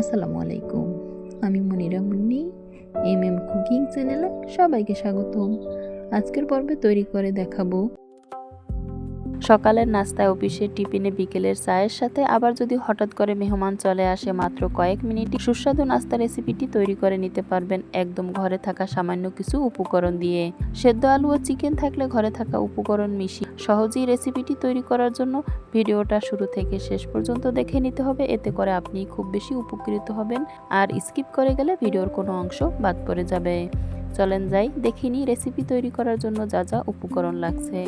আসসালামু আলাইকুম। আমি মনিরা মুন্নি, কুকিং চ্যানেলে সবাইকে স্বাগতম। আজকের পর্বে তৈরি করে দেখাবো সকালের নাস্তায়, অফিসের টিফিনে, বিকেলের চায়ের সাথে আবার যদি হঠাৎ করে মেহমান চলে আসে, মাত্র কয়েক মিনিটে সুস্বাদু নাস্তা রেসিপিটি তৈরি করে নিতে পারবেন একদম ঘরে থাকা সামান্য কিছু উপকরণ দিয়ে। সেদ্ধ আলু ও চিকেন থাকলে ঘরে থাকা উপকরণ মিশিয়ে সহজেই রেসিপিটি তৈরি করার জন্য ভিডিওটা শুরু থেকে শেষ পর্যন্ত দেখে নিতে হবে। এতে করে আপনি খুব বেশি উপকৃত হবেন, আর স্কিপ করে গেলে ভিডিওর কোনো অংশ বাদ পড়ে যাবে। চলেন যাই দেখিনি রেসিপি তৈরি করার জন্য যা যা উপকরণ লাগছে।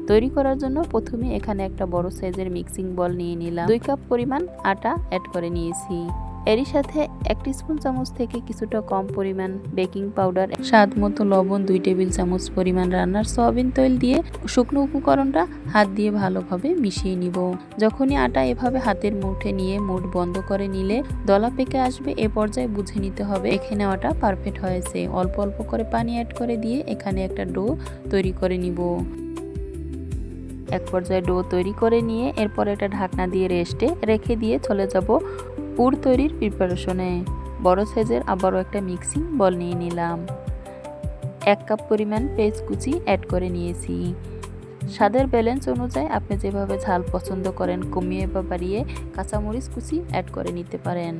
তৈরি করার জন্য প্রথমে এখানে একটা বড় সাইজের মিক্সিং বল নিয়ে নিলাম। 2 কাপ পরিমাণ আটা অ্যাড করে নিয়েছি। এরই সাথে 1 টিস্পুন চামচ থেকে কিছুটা কম পরিমাণ বেকিং পাউডার, স্বাদ মতো লবণ, 2 টেবিল চামচ পরিমাণ রান্নার সয়াবিন তেল দিয়ে শুকনো উপকরণটা হাত দিয়ে ভালোভাবে মিশিয়ে নিব। যখনই আটা এভাবে হাতের মুঠে নিয়ে মুঠ বন্ধ করে নিলে দলা পেকে আসবে, এ পর্যায়ে বুঝে নিতে হবে এখানে নেওয়াটা পারফেক্ট হয়েছে। অল্প অল্প করে পানি অ্যাড করে দিয়ে এখানে একটা ডো তৈরি করে নিব। এক পর্যায়ে ডো তৈরি করে নিয়ে এরপর এটা ঢাকনা দিয়ে রেস্টে রেখে দিয়ে চলে যাব পুর তৈরির প্রিপারেশনে। বড় সাইজের আবারও একটা মিক্সিং বল নিয়ে নিলাম। 1 কাপ পরিমাণ পেঁয়াজ কুচি অ্যাড করে নিয়েছি। স্বাদের ব্যালেন্স অনুযায়ী আপনি যেভাবে ঝাল পছন্দ করেন কমিয়ে বা বাড়িয়ে কাঁচামরিচ কুচি অ্যাড করে নিতে পারেন।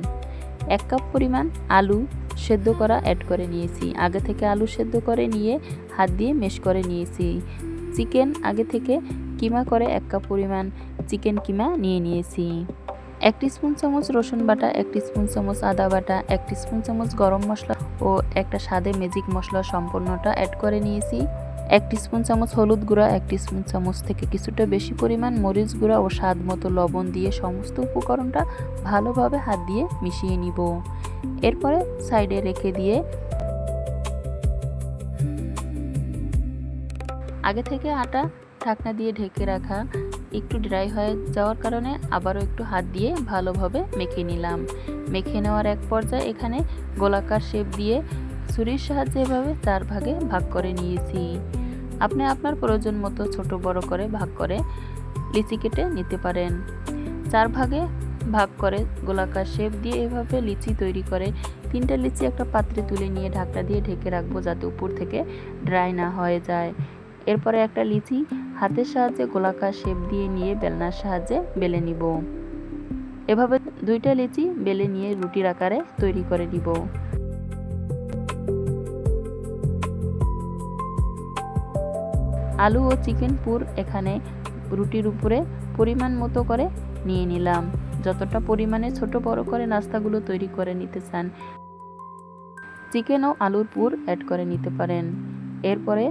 1 কাপ পরিমাণ আলু সেদ্ধ করা অ্যাড করে নিয়েছি। আগে থেকে আলু সেদ্ধ করে নিয়ে হাত দিয়ে মেশ করে নিয়েছি। চিকেন আগে থেকে কিমা করে 1 কাপ পরিমাণ চিকেন কিমা নিয়ে নিয়েছি। 1 টিস্পুন চামচ রসুন বাটা, 1 টিস্পুন চামচ আদা বাটা, 1 টিস্পুন চামচ গরম মশলা ও একটা স্বাদে ম্যাজিক মশলা সম্পূর্ণটা অ্যাড করে নিয়েছি। 1 টিস্পুন চামচ হলুদ গুঁড়া, 1 টিস্পুন চামচ থেকে কিছুটা বেশি পরিমাণ মরিচ গুঁড়া ও স্বাদ মতো লবণ দিয়ে সমস্ত উপকরণটা ভালোভাবে হাত দিয়ে মিশিয়ে নিব। এরপরে সাইডে রেখে দিয়ে আগে থেকে আটা ঢাকনা দিয়ে ঢেকে রাখা একটু ড্রাই হয়ে যাওয়ার কারণে আবারও একটু হাত দিয়ে ভালোভাবে মেখে নিলাম। মেখে নেওয়ার এক পর্যায়ে এখানে গোলাকার শেপ দিয়ে ছুরির সাহায্যে এভাবে 4 ভাগে ভাগ করে নিয়েছি। আপনি আপনার প্রয়োজন মতো ছোট বড় করে ভাগ করে লিচি কেটে নিতে পারেন। 4 ভাগে ভাগ করে গোলাকার শেপ দিয়ে এভাবে লিচি তৈরি করে 3টা লিচি একটা পাত্রে তুলে নিয়ে ঢাকনা দিয়ে ঢেকে রাখবো যাতে উপর থেকে ড্রাই না হয়ে যায়। এরপরে একটা লিচি হাতের সাহায্যে গোলাকার শেপ দিয়ে নিয়ে বেলনার সাহায্যে বেলে নিব। এভাবে 2টা লিচি বেলে নিয়ে রুটির আকারে তৈরি করে নিব। আলু ও চিকেন পুর এখানে রুটির উপরে পরিমাণ মতো করে নিয়ে নিলাম। যতটা পরিমাণে ছোট বড় করে নাস্তাগুলো তৈরি করে নিতে চান চিকেন ও আলুর পুর অ্যাড করে নিতে পারেন। এরপরে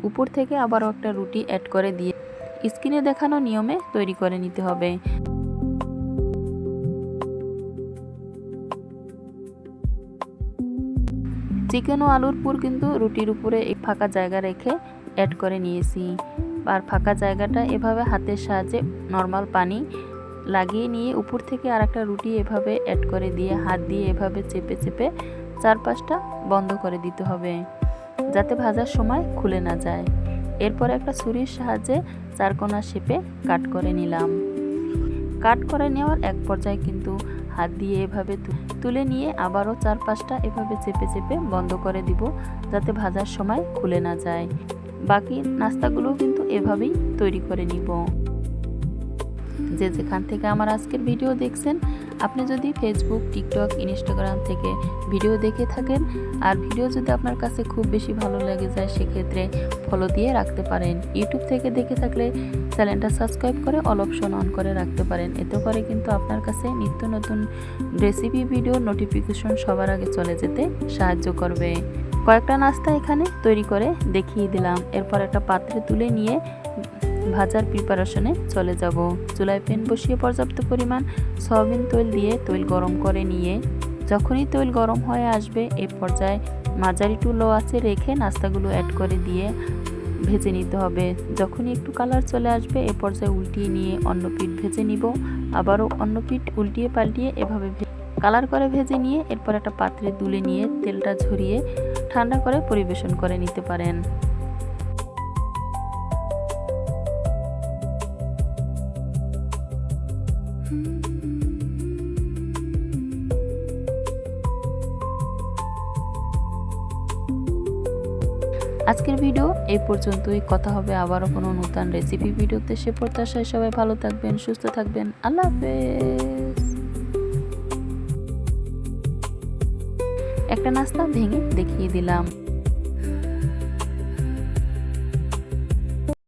উপর থেকে আবারও একটা রুটি অ্যাড করে দিয়ে স্ক্রিনে দেখানো নিয়মে তৈরি করে নিতে হবে। চিকেন ও আলুর পুর কিন্তু রুটির উপরে ফাঁকা জায়গা রেখে অ্যাড করে নিয়েছি। আর ফাঁকা জায়গাটা এভাবে হাতের সাহায্যে নর্মাল পানি লাগিয়ে নিয়ে উপর থেকে আরেকটা রুটি এভাবে অ্যাড করে দিয়ে হাত দিয়ে এভাবে চেপে চেপে 4-5টা বন্ধ করে দিতে হবে যাতে ভাজার সময় খুলে না যায়। এরপর একটা ছুরির সাহায্যে 4 কোণা শেপে কাট করে নিলাম। কাট করে নেওয়ার এক পর্যায়ে কিন্তু হাত দিয়ে এভাবে তুলে নিয়ে আবারও 4-5টা এভাবে চেপে চেপে বন্ধ করে দিব যাতে ভাজার সময় খুলে না যায়। বাকি নাস্তাগুলো কিন্তু এভাবেই তৈরি করে নিব। যে যেখান থেকে আমার আজকের ভিডিও দেখছেন, আপনি যদি ফেসবুক, টিকটক, ইনস্টাগ্রাম থেকে ভিডিও দেখে থাকেন আর ভিডিও যদি আপনার কাছে খুব বেশি ভালো লেগে যায় সেক্ষেত্রে ফলো দিয়ে রাখতে পারেন। ইউটিউব থেকে দেখে থাকলে চ্যানেলটা সাবস্ক্রাইব করে অল অপশন অন করে রাখতে পারেন। এতে করে কিন্তু আপনার কাছে নিত্য নতুন রেসিপি ভিডিও নোটিফিকেশন সবার আগে চলে যেতে সাহায্য করবে। কয়েকটা নাস্তা এখানে তৈরি করে দেখিয়ে দিলাম। এরপর একটা পাত্রে তুলে নিয়ে ভাজার প্রিপারেশনে চলে যাব। চুলায় প্যান বসিয়ে পর্যাপ্ত পরিমাণ সয়াবিন তেল দিয়ে তেল গরম করে নিয়ে যখনই তেল গরম হয়ে আসবে এ পর্যায়ে মাঝারি টু লো আঁচে রেখে নাস্তাগুলো অ্যাড করে দিয়ে ভেজে নিতে হবে। যখনই একটু কালার চলে আসবে এ পর্যায়ে উল্টিয়ে নিয়ে অন্য পিঠ ভেজে নিব। আবারও অন্য পিঠ উল্টিয়ে পাল্টিয়ে এভাবে কালার করে ভেজে নিয়ে এরপর একটা পাত্রে তুলে নিয়ে তেলটা ঝরিয়ে ঠান্ডা করে পরিবেশন করে নিতে পারেন। আজকের ভিডিও এই পর্যন্তই। কথা হবে আবারও কোনো নতুন রেসিপি ভিডিওতে। সে প্রত্যাশায় সবাই ভালো থাকবেন, সুস্থ থাকবেন। আল্লাহ হাফেজ। একটা নাস্তা ভেঙে দেখিয়ে দিলাম।